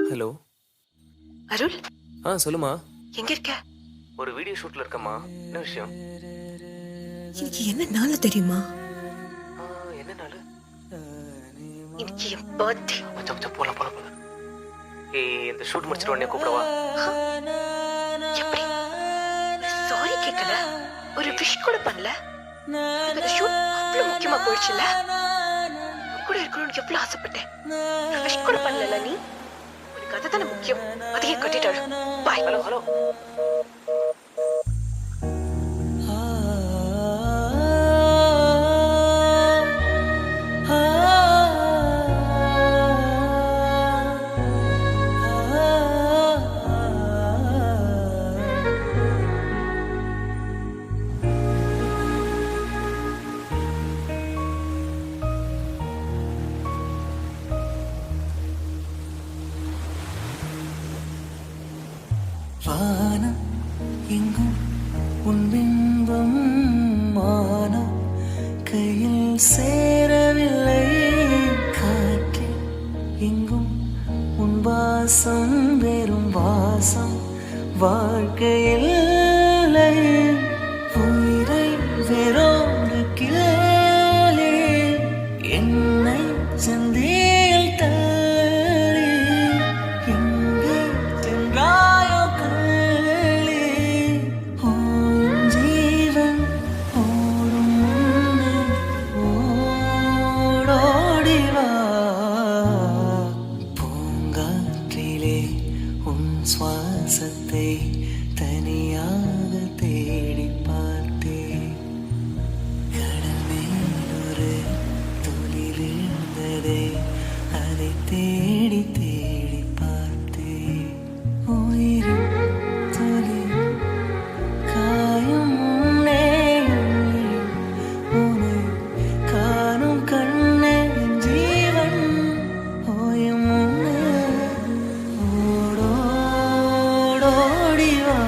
Hello. அருள், சொல்லுமா. எங்க இருக்க? ஒரு வீடியோ ஷூட்ல இருக்கம்மா. என்ன விஷயம்? இன்னைக்கு என்ன நாள் தெரியுமா? என்ன நாள்? இன்னைக்கு என் பர்த்டே. மச்சான் மச்சான் போலாம் போலாம் போலாம். இந்த ஷூட் முடிச்சிட்டு உடனே கூப்பிடவா? எப்படி? சாரி கேட்கல, ஒரு விஷ் கூட பண்ணல. இந்த ஷூட் அவ்வளவு முக்கியமா போயிடுச்சுல. உன் கூட இருக்கணும்னு எவ்வளவு ஆசைப்பட்டேன். ஒரு விஷ் கூட பண்ணல நீ. உனக்கு அதுதானே முக்கியம். அதையே கட்டிட்டாரு. பாய். Hello hello. வானம் எங்கும் உன் பிம்பம் மானம் கையில் சேரவில்லை. காற்றில் எங்கும் உன் வாசம் வெறும் வாசம் வாழ்க்கையில் உயிரை வேறொரு கிளே என்னை சந்தியில் தள்ளி எங்கே சென்றாயோ கள்ளி உன் ஜீவன் ஓடும் முன்னே ஓடோடிவா. பூங்காற்றிலே உன் சுவாசத்தை தனியாக தேடி பார்த்தேன். கடல் மேலொரு துளி விழுந்ததே, அதை தேடி தேடி பார்த்தேன். உயிரின் துளி காயும் முன்னே உன்னை காணும் கண்ணே என் ஜீவன் ஓயும் முன்னே ஓடோடிவா.